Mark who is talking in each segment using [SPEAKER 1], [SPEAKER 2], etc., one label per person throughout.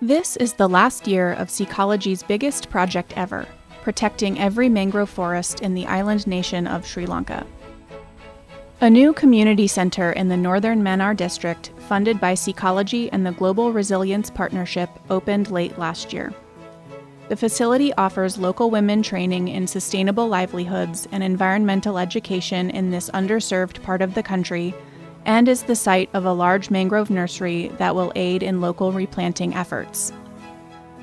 [SPEAKER 1] This is the last year of Seacology's biggest project ever, protecting every mangrove forest in the island nation of Sri Lanka. A new community center in the northern Mannar district, funded by Seacology and the Global Resilience Partnership, opened late last year. The facility offers local women training in sustainable livelihoods and environmental education in this underserved part of the country, and is the site of a large mangrove nursery that will aid in local replanting efforts.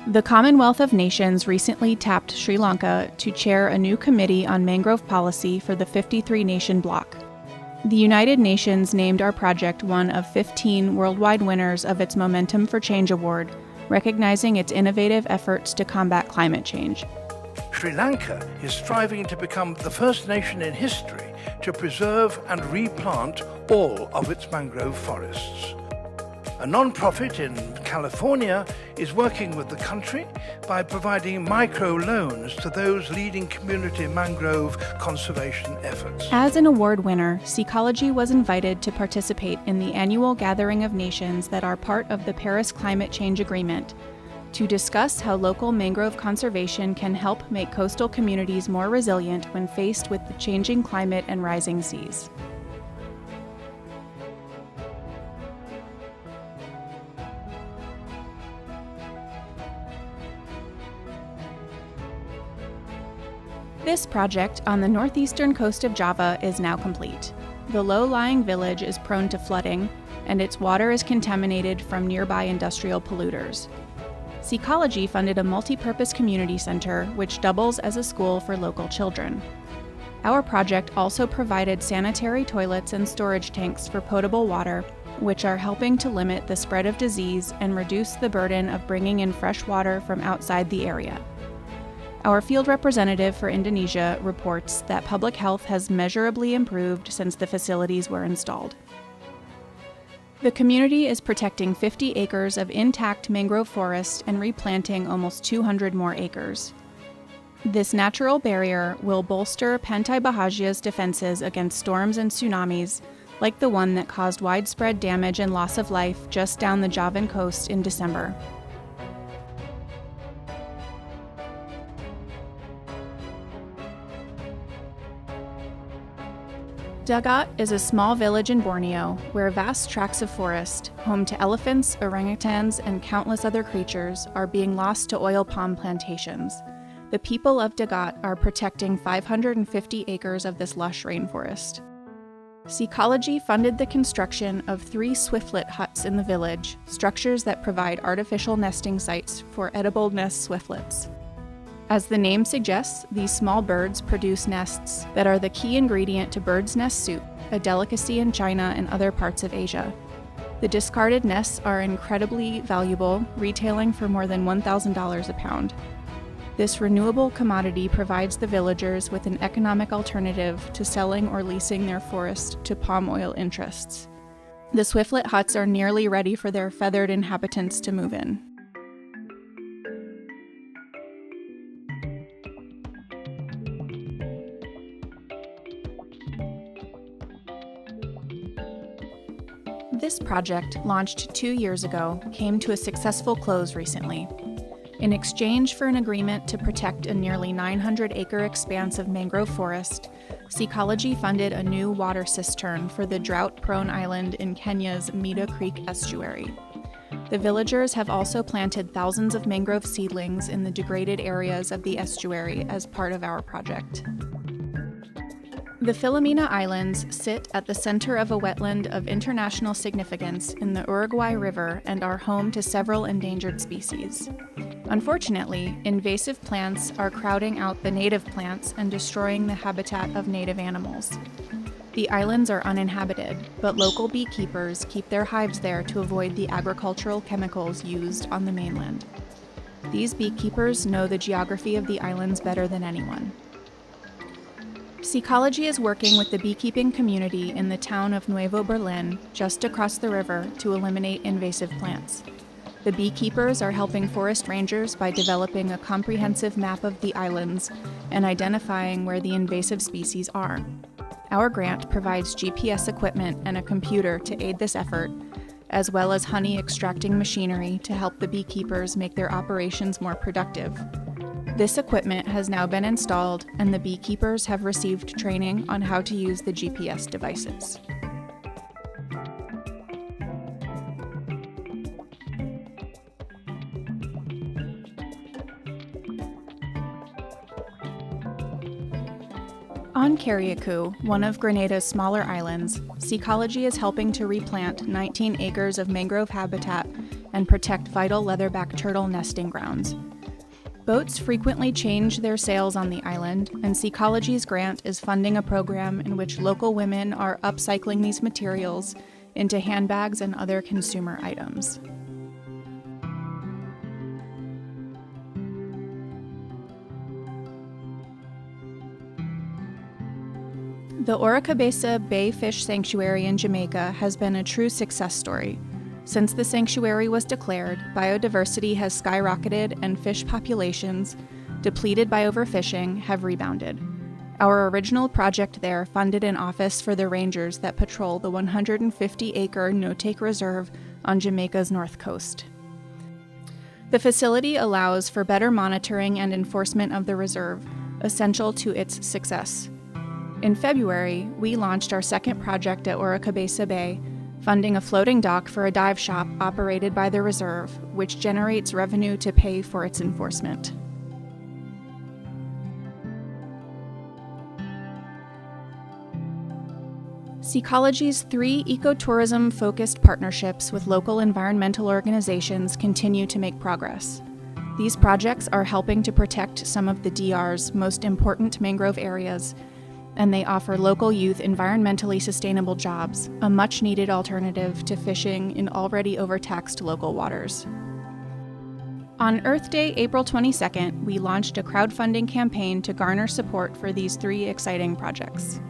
[SPEAKER 1] The Commonwealth of Nations recently tapped Sri Lanka to chair a new committee on mangrove policy for the 53-nation bloc. The United Nations named our project one of 15 worldwide winners of its Momentum for Change Award, recognizing its innovative efforts to combat climate change.
[SPEAKER 2] Sri Lanka is striving to become the first nation in history to preserve and replant all of its mangrove forests. A non-profit in California is working with the country by providing micro-loans to those leading community mangrove conservation efforts.
[SPEAKER 1] As an award winner, Seacology was invited to participate in the annual gathering of nations that are part of the Paris Climate Change Agreement to discuss how local mangrove conservation can help make coastal communities more resilient when faced with the changing climate and rising seas. This project on the northeastern coast of Java is now complete. The low-lying village is prone to flooding, and its water is contaminated from nearby industrial polluters. Seacology funded a multi-purpose community center which doubles as a school for local children. Our project also provided sanitary toilets and storage tanks for potable water, which are helping to limit the spread of disease and reduce the burden of bringing in fresh water from outside the area. Our field representative for Indonesia reports that public health has measurably improved since the facilities were installed. The community is protecting 50 acres of intact mangrove forest and replanting almost 200 more acres. This natural barrier will bolster Pantai Bahagia's defenses against storms and tsunamis, like the one that caused widespread damage and loss of life just down the Javan coast in December. Dagat is a small village in Borneo where vast tracts of forest, home to elephants, orangutans, and countless other creatures, are being lost to oil palm plantations. The people of Dagat are protecting 550 acres of this lush rainforest. Seacology funded the construction of 3 swiftlet huts in the village, structures that provide artificial nesting sites for edible nest swiftlets. As the name suggests, these small birds produce nests that are the key ingredient to bird's nest soup, a delicacy in China and other parts of Asia. The discarded nests are incredibly valuable, retailing for more than $1,000 a pound. This renewable commodity provides the villagers with an economic alternative to selling or leasing their forest to palm oil interests. The swiftlet huts are nearly ready for their feathered inhabitants to move in. This project, launched 2 years ago, came to a successful close recently. In exchange for an agreement to protect a nearly 900-acre expanse of mangrove forest, Seacology funded a new water cistern for the drought-prone island in Kenya's Mita Creek estuary. The villagers have also planted thousands of mangrove seedlings in the degraded areas of the estuary as part of our project. The Filomena Islands sit at the center of a wetland of international significance in the Uruguay River and are home to several endangered species. Unfortunately, invasive plants are crowding out the native plants and destroying the habitat of native animals. The islands are uninhabited, but local beekeepers keep their hives there to avoid the agricultural chemicals used on the mainland. These beekeepers know the geography of the islands better than anyone. Seacology is working with the beekeeping community in the town of Nuevo, Berlin, just across the river, to eliminate invasive plants. The beekeepers are helping forest rangers by developing a comprehensive map of the islands and identifying where the invasive species are. Our grant provides GPS equipment and a computer to aid this effort, as well as honey extracting machinery to help the beekeepers make their operations more productive. This equipment has now been installed, and the beekeepers have received training on how to use the GPS devices. On Carriacou, one of Grenada's smaller islands, Seacology is helping to replant 19 acres of mangrove habitat and protect vital leatherback turtle nesting grounds. Boats frequently change their sails on the island, and Seacology's grant is funding a program in which local women are upcycling these materials into handbags and other consumer items. The Oracabessa Bay Fish Sanctuary in Jamaica has been a true success story. Since the sanctuary was declared, biodiversity has skyrocketed and fish populations, depleted by overfishing, have rebounded. Our original project there funded an office for the rangers that patrol the 150-acre no-take reserve on Jamaica's north coast. The facility allows for better monitoring and enforcement of the reserve, essential to its success. In February, we launched our second project at Oracabessa Bay, funding a floating dock for a dive shop operated by the reserve, which generates revenue to pay for its enforcement. Seacology's 3 ecotourism-focused partnerships with local environmental organizations continue to make progress. These projects are helping to protect some of the DR's most important mangrove areas, and they offer local youth environmentally sustainable jobs, a much-needed alternative to fishing in already overtaxed local waters. On Earth Day, April 22nd, we launched a crowdfunding campaign to garner support for these 3 exciting projects.